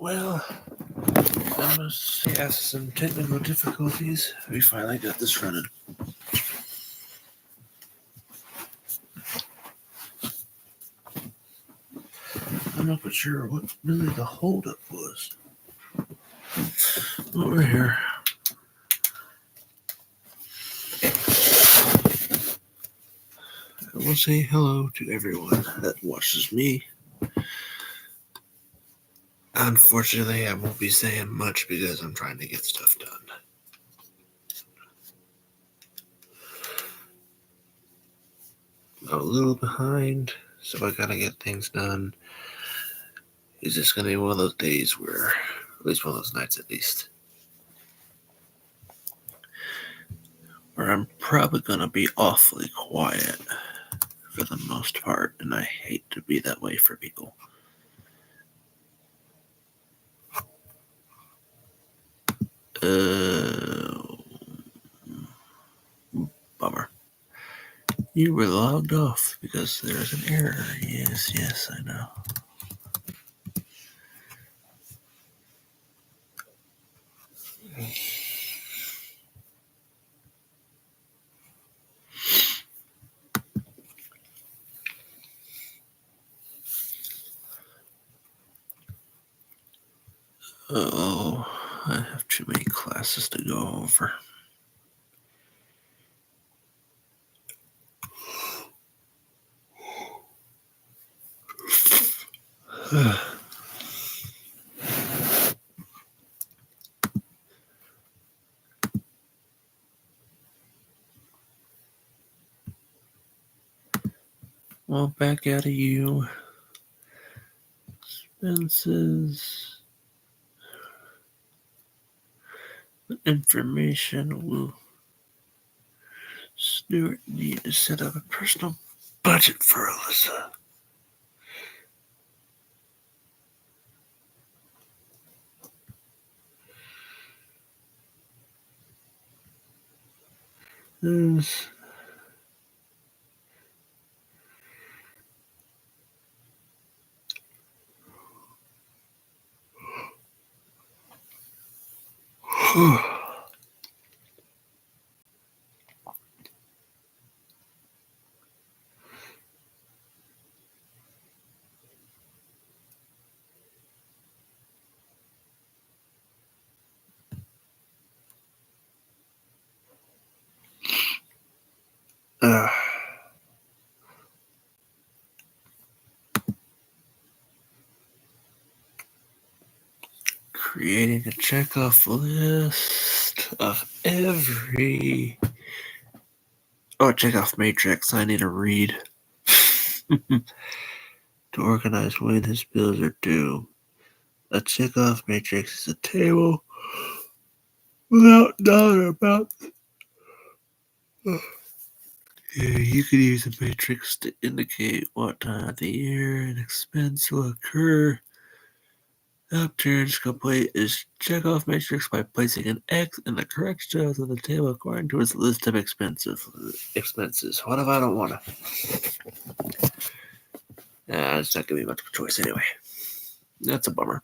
Well, I must say, after some technical difficulties, we finally got this running. I'm not quite sure what really the holdup was. Well, we're here. I will say hello to everyone that watches me. Unfortunately, I won't be saying much because I'm trying to get stuff done. I'm a little behind, so I gotta get things done. It's just gonna be one of those days where, at least one of those nights at least, where I'm probably gonna be awfully quiet for the most part, and I hate to be that way for people. Bummer. You were logged off because there's an error. Yes, I know. Oh, I have too many classes to go over. Well, back out of you. Expenses. Information will Stuart need to set up a personal budget for Alyssa. There's creating a checkoff list of every checkoff matrix I need to read to organize when his bills are due. A checkoff matrix is a table without dollar amounts. You could use a matrix to indicate what time of the year an expense will occur. Upturns complete is checkoff matrix by placing an X in the correct cells of the table according to its list of expenses. What if I don't want to? It's not gonna be much of a choice anyway. That's a bummer.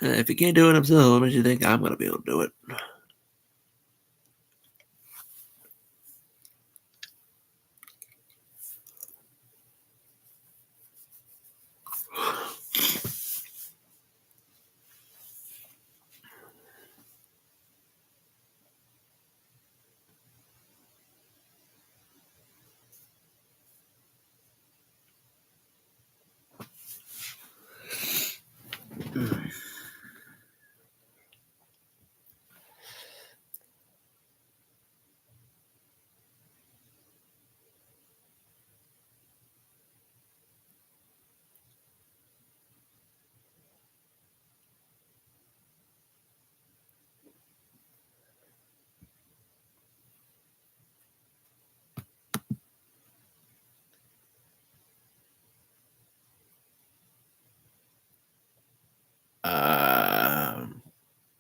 If you can't do it himself, what makes you think I'm gonna be able to do it?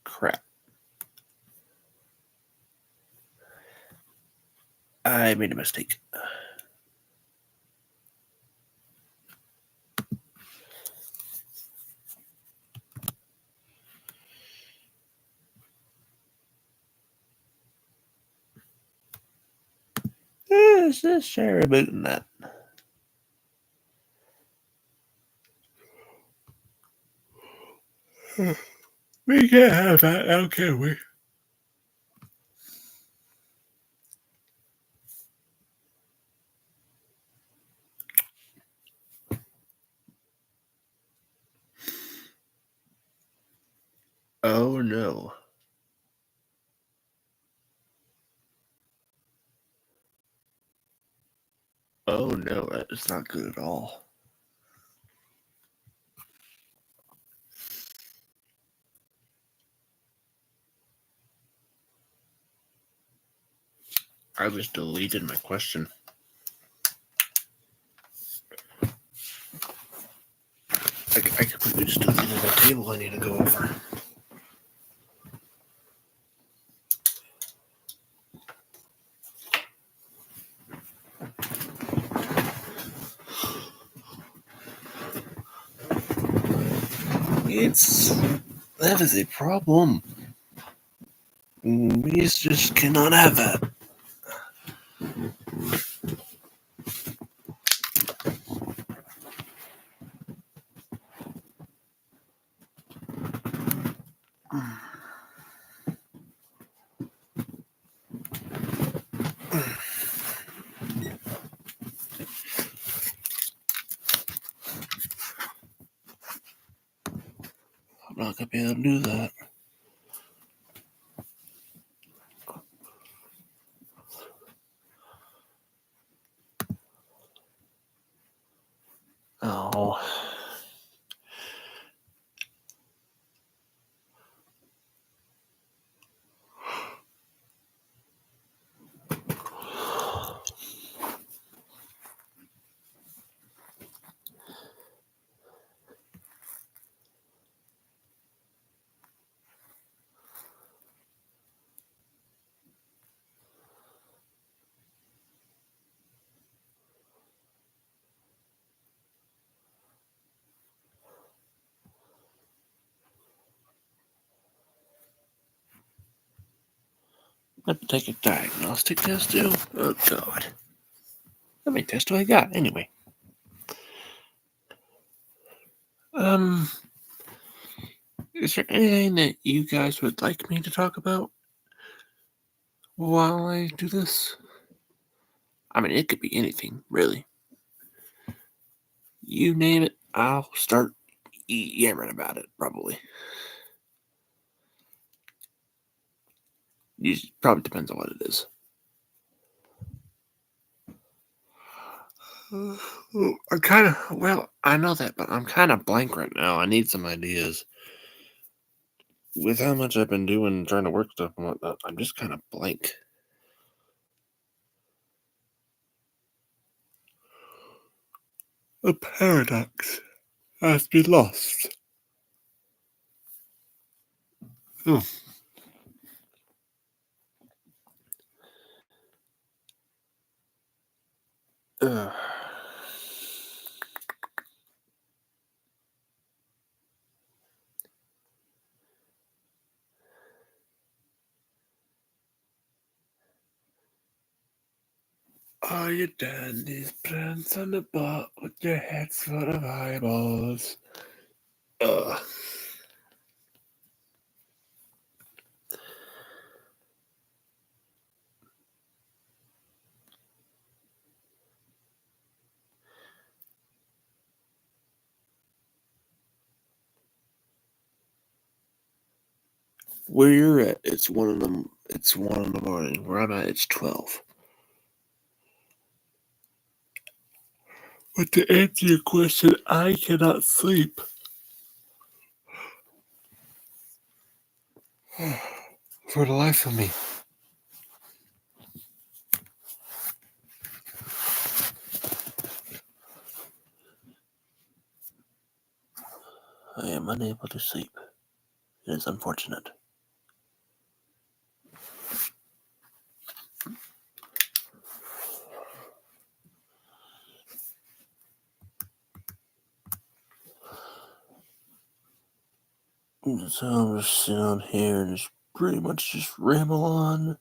Crap. I made a mistake. Let's just share rebooting that. We can't have that now, can we? Oh no. Oh no, that is not good at all. I just deleted my question. I completely just deleted the table I need to go over. That is a problem. We just cannot have that. I'm not gonna be able to do that. Oh. I have to take a diagnostic test too? Oh god. How many tests do I got anyway? Is there anything that you guys would like me to talk about while I do this? I mean, it could be anything, really. You name it, I'll start yammering about it, probably. It probably depends on what it is. I know that, but I'm kind of blank right now. I need some ideas. With how much I've been doing, trying to work stuff and whatnot, I'm just kind of blank. A paradox has been lost. Oh. Are you done these plants on the butt with your heads full of eyeballs? Ugh. Where you're at, it's 1 in the morning. Where I'm at, it's 12. But to answer your question, I cannot sleep. For the life of me. I am unable to sleep. It is unfortunate. So I'm just sitting on here and just pretty much just ramble on.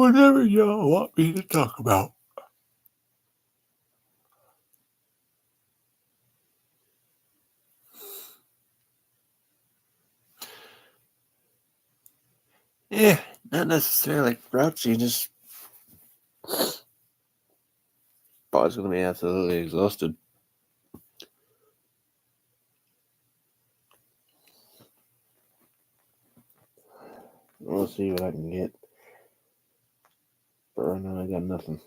whatever y'all want me to talk about. Yeah, not necessarily like grouchy, just body's gonna be absolutely exhausted. We'll see what I can get. But right now I got nothing.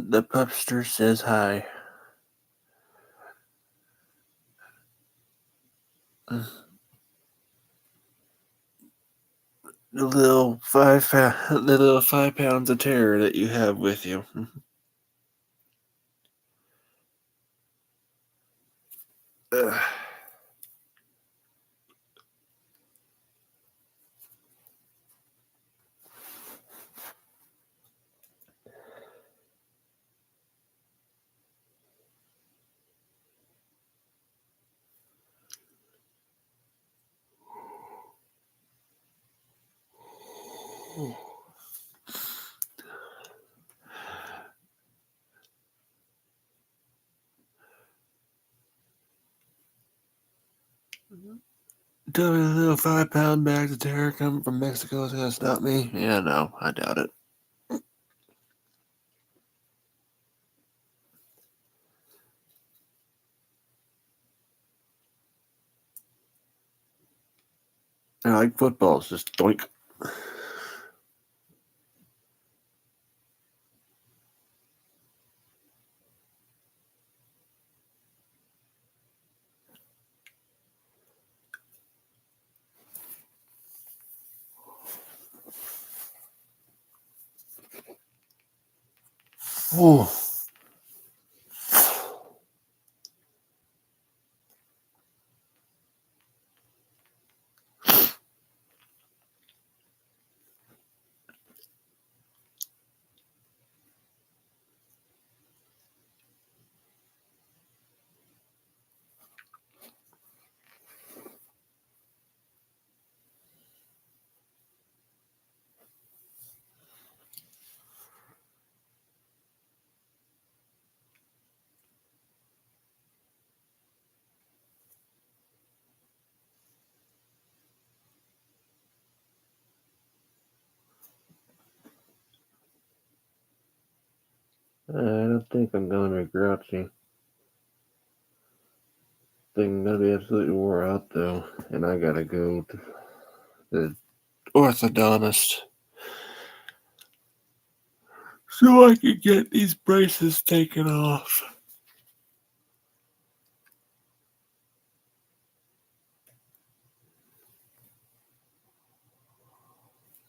The pupster says hi. The little 5 pounds of terror that you have with you. Tell me the little 5 pound bags of terror coming from Mexico is gonna stop me? Yeah, no, I doubt it. I like footballs, just doink. Ooh. I don't think I'm gonna be grouchy. I think I'm gonna be absolutely wore out though, and I gotta go to the orthodontist so I can get these braces taken off.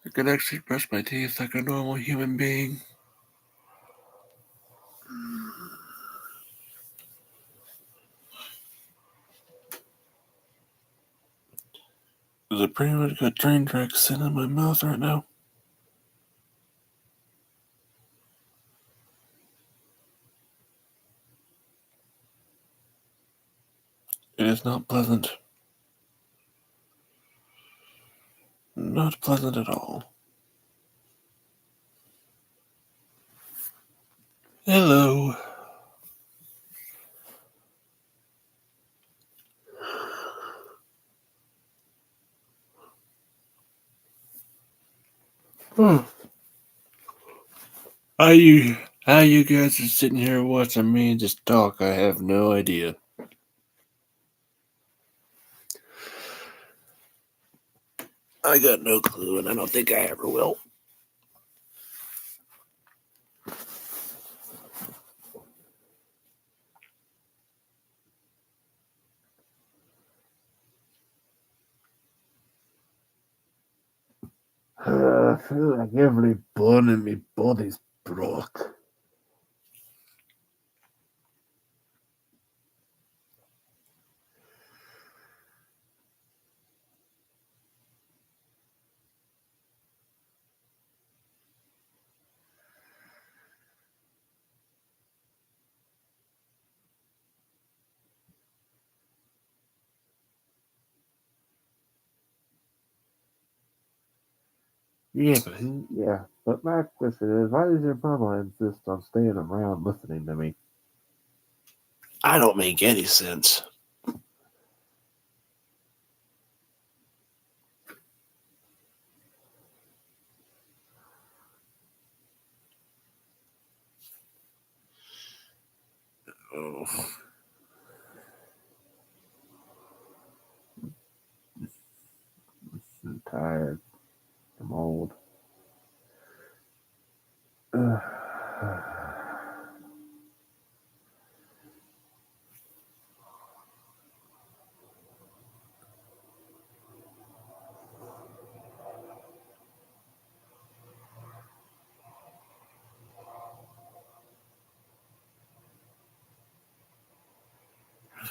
I can actually brush my teeth like a normal human being. There's a pretty much got train tracks sitting in my mouth right now. It is not pleasant. Not pleasant at all. Hello. Hmm. How you guys are sitting here watching me just talk, I have no idea. I got no clue, and I don't think I ever will. I feel like every bone in my body's broke. But my question is, why does your mama insist on staying around listening to me? I don't make any sense. Oh, I'm tired. I'm old. Ugh.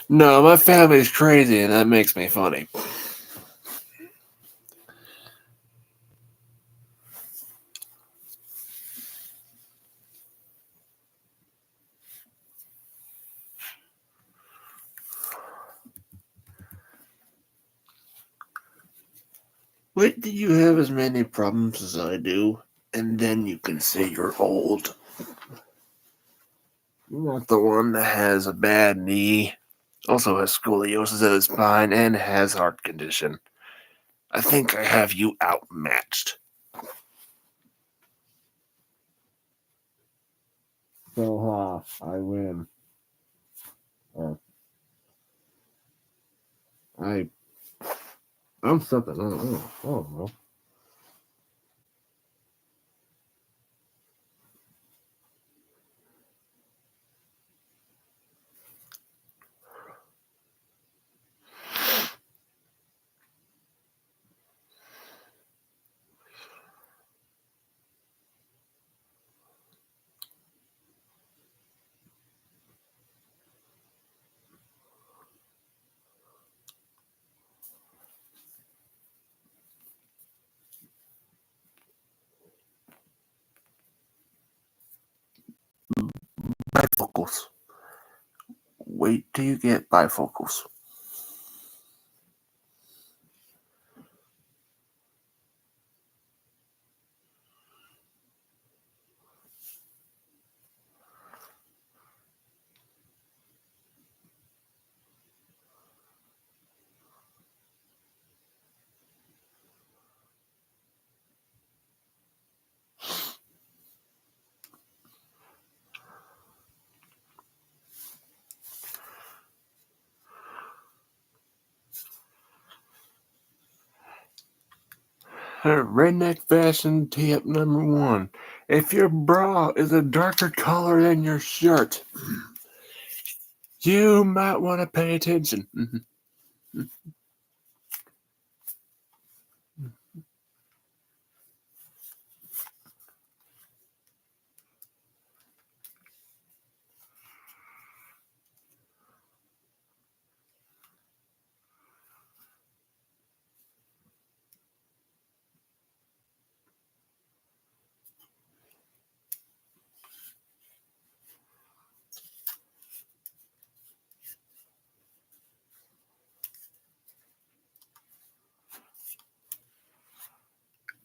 No, my family's crazy, and that makes me funny. Wait till you have as many problems as I do, and then you can say you're old. You're not the one that has a bad knee, also has scoliosis of his spine, and has heart condition. I think I have you outmatched. So, I win. I, I'm something. I don't know. Bifocals. Wait till you get bifocals. Redneck fashion tip number 1. If your bra is a darker color than your shirt, you might want to pay attention.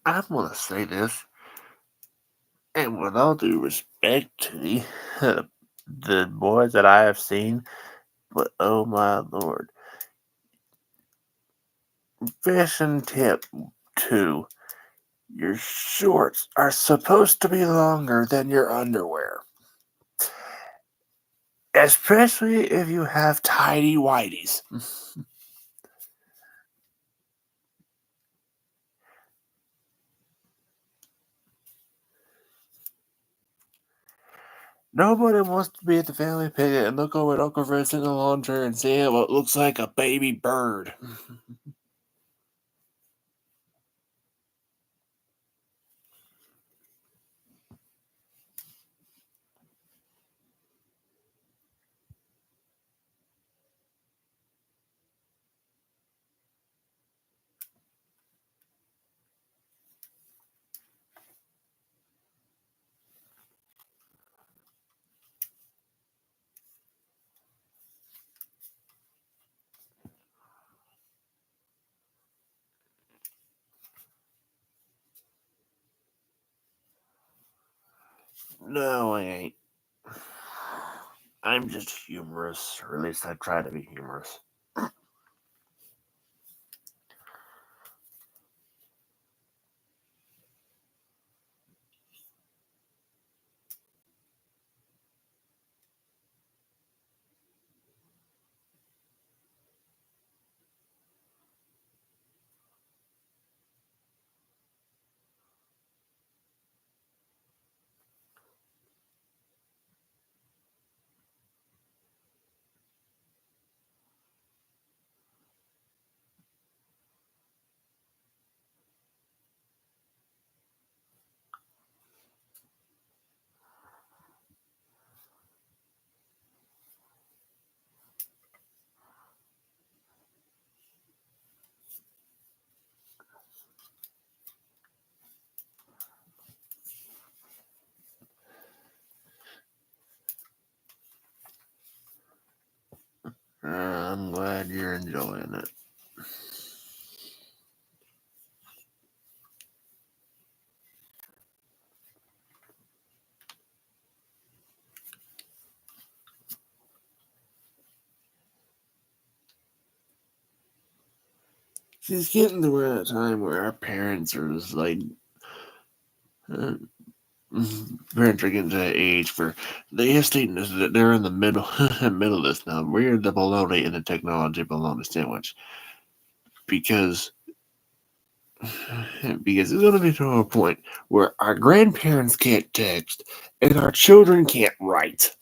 I'm going to say this, and with all due respect to the boys that I have seen, but oh my lord. Fashion tip 2. Your shorts are supposed to be longer than your underwear. Especially if you have tidy whities. Nobody wants to be at the family picnic and look over at Uncle Fred's in the lawn chair and see what looks like a baby bird. No, I ain't. I'm just humorous, or at least I try to be humorous. I'm glad you're enjoying it. She's getting to that time where our parents are just like, uh, parents are getting to that age where they estate that they're in the middle, middle of this now. We're the bologna and the technology bologna sandwich because because it's going to be to a point where our grandparents can't text and our children can't write.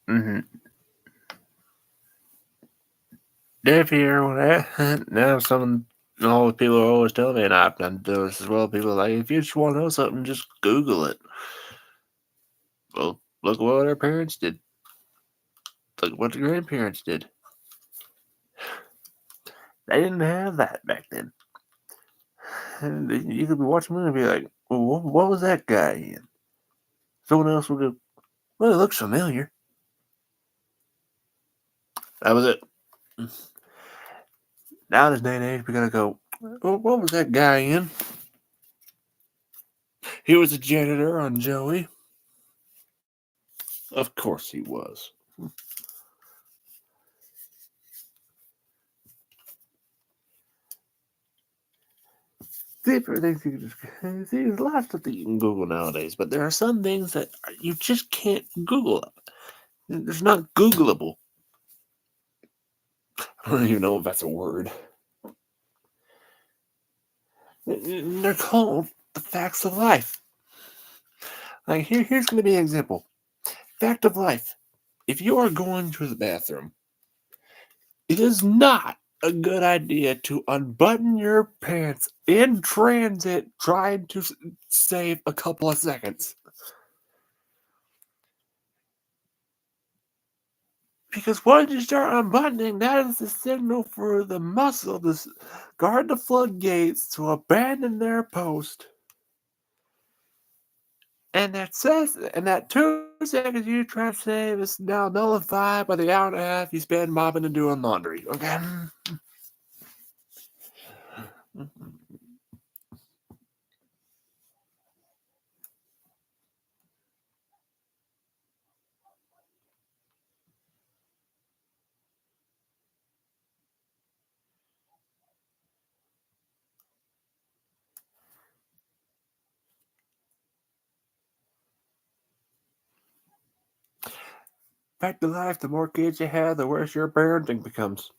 Mm-hmm. If you hear that, now some all the people are always telling me, and I've done this as well. People are like, if you just want to know something, just Google it. Well, look what our parents did. Look what the grandparents did. They didn't have that back then. And you could be watching a movie and be like, well, what was that guy in? Someone else would go, well, it looks familiar. That was it. Now, in this day and age, we're going to go, well, what was that guy in? He was a janitor on Joey. Of course he was. Different things you can just see. There's lots of things you can Google nowadays, but there are some things that you just can't Google. There's not Googleable. I don't even know if that's a word. They're called the facts of life. Like here's going to be an example. Fact of life. If you are going to the bathroom, it is not a good idea to unbutton your pants in transit trying to save a couple of seconds. Because once you start unbuttoning, that is the signal for the muscle to guard the floodgates to abandon their post. And that 2 seconds you try to save is now nullified by the hour and a half you spend mopping and doing laundry. Okay. Back to life, the more kids you have, the worse your parenting becomes.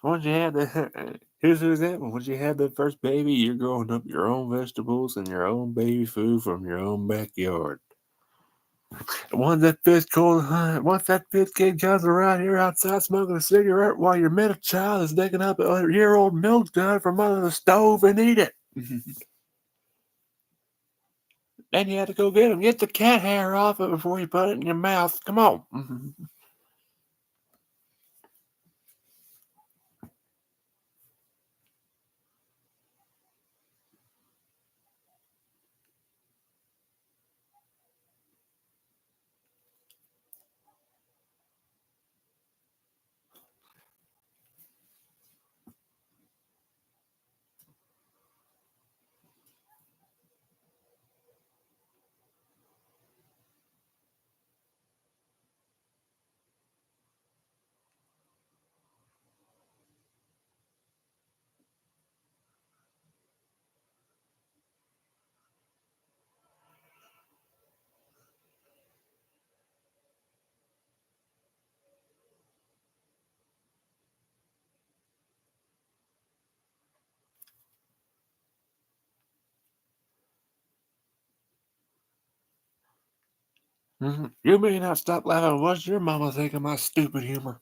Once you have the here's an example. Once you have that first baby, you're growing up your own vegetables and your own baby food from your own backyard. Once that fifth kid comes around, you're outside smoking a cigarette while your middle child is digging up a year-old milk jug from under the stove and eat it. Then you had to go get him. Get the cat hair off it before you put it in your mouth. Come on. You may not stop laughing. What's your mama think of my stupid humor?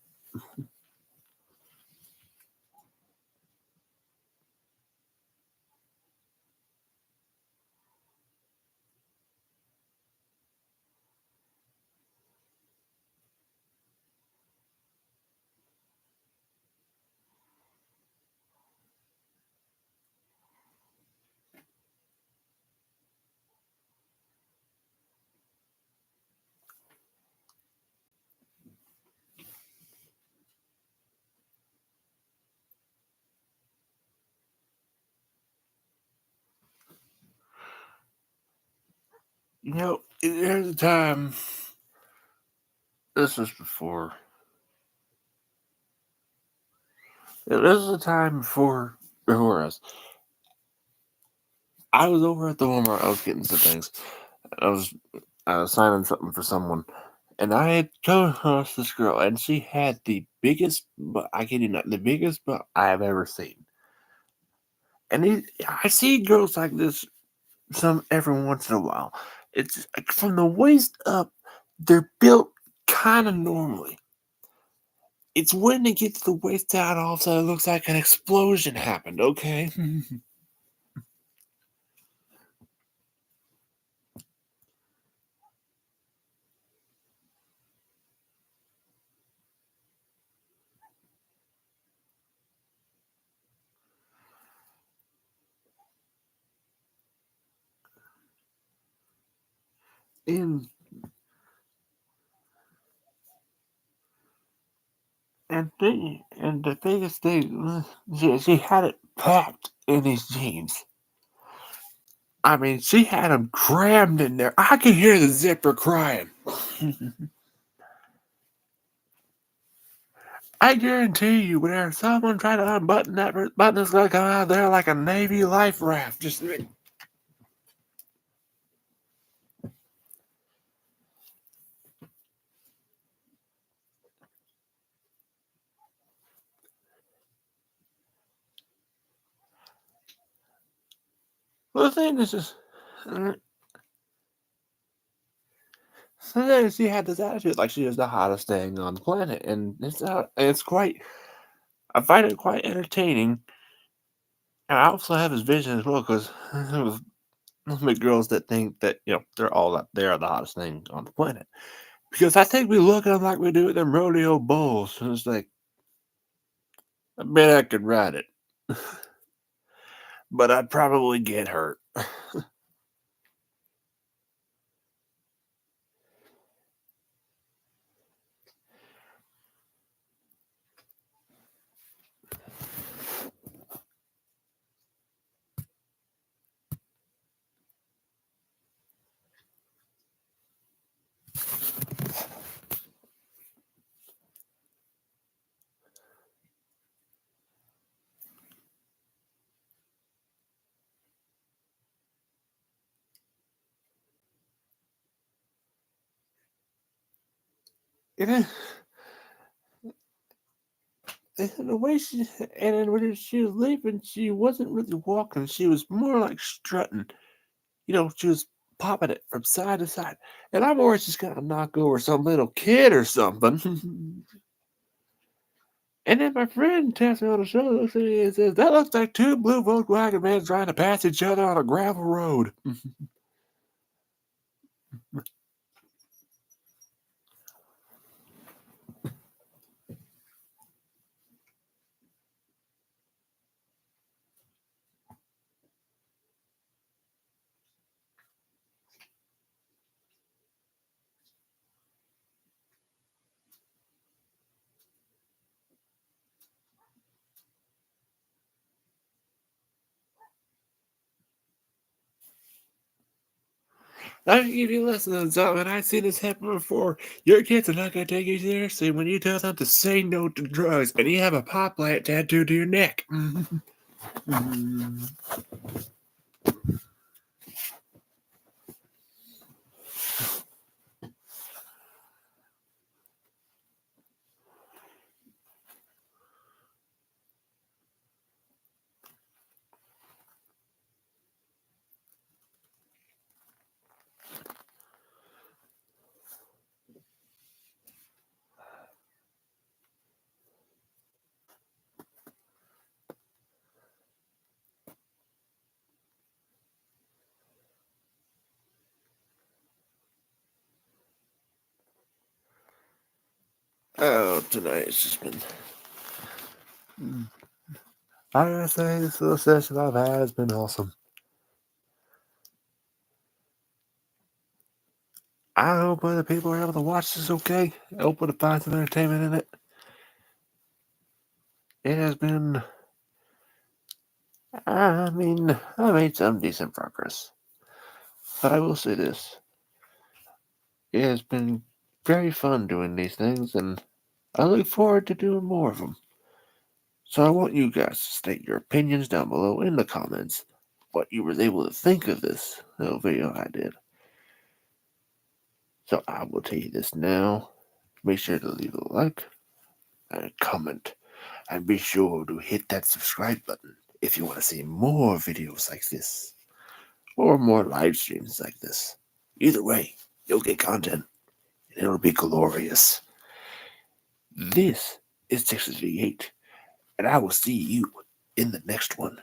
You know, there's a time. This was before. This was a time before us. I was over at the Walmart. I was getting some things. I was signing something for someone, and I had come across this girl, and she had the biggest butt. I kid you not, the biggest butt I have ever seen. And I see girls like this some every once in a while. It's like from the waist up, they're built kind of normally. It's when they get to the waist down, all of a sudden it looks like an explosion happened. Okay. and and the biggest thing, she had it packed in these jeans. I mean, she had them crammed in there. I could hear the zipper crying. I guarantee you, whenever someone tried to unbutton that button, is gonna come out there like a Navy life raft. Just well, the thing is, just sometimes she had this attitude like she was the hottest thing on the planet, and it's not. It's quite. I find it quite entertaining, and I also have this vision as well because with girls that think that they are the hottest thing on the planet. Because I think we look at them like we do at them rodeo bulls, and it's like, I bet I could ride it, but I'd probably get hurt. And then, and the way and then when she was leaving, she wasn't really walking. She was more like strutting. She was popping it from side to side. And I'm always just gonna knock over some little kid or something. And then my friend taps me on the shoulder, looks at me and says, "That looks like two blue Volkswagen vans trying to pass each other on a gravel road." I can give you lessons on it. I've seen this happen before. Your kids are not going to take you seriously when you tell them to say no to drugs and you have a pot plant tattooed to your neck. Oh, tonight it's just been. I gotta say, this little session I've had has been awesome. I hope other people are able to watch this okay. I hope to find some entertainment in it. It has been. I mean, I made some decent progress. But I will say this. It has been very fun doing these things, and I look forward to doing more of them. So I want you guys to state your opinions down below in the comments, what you were able to think of this little video I did. So I will tell you this now. Make sure to leave a like and a comment, and be sure to hit that subscribe button if you want to see more videos like this, or more live streams like this. Either way, you'll get content, and it'll be glorious. This is Texas V8, and I will see you in the next one.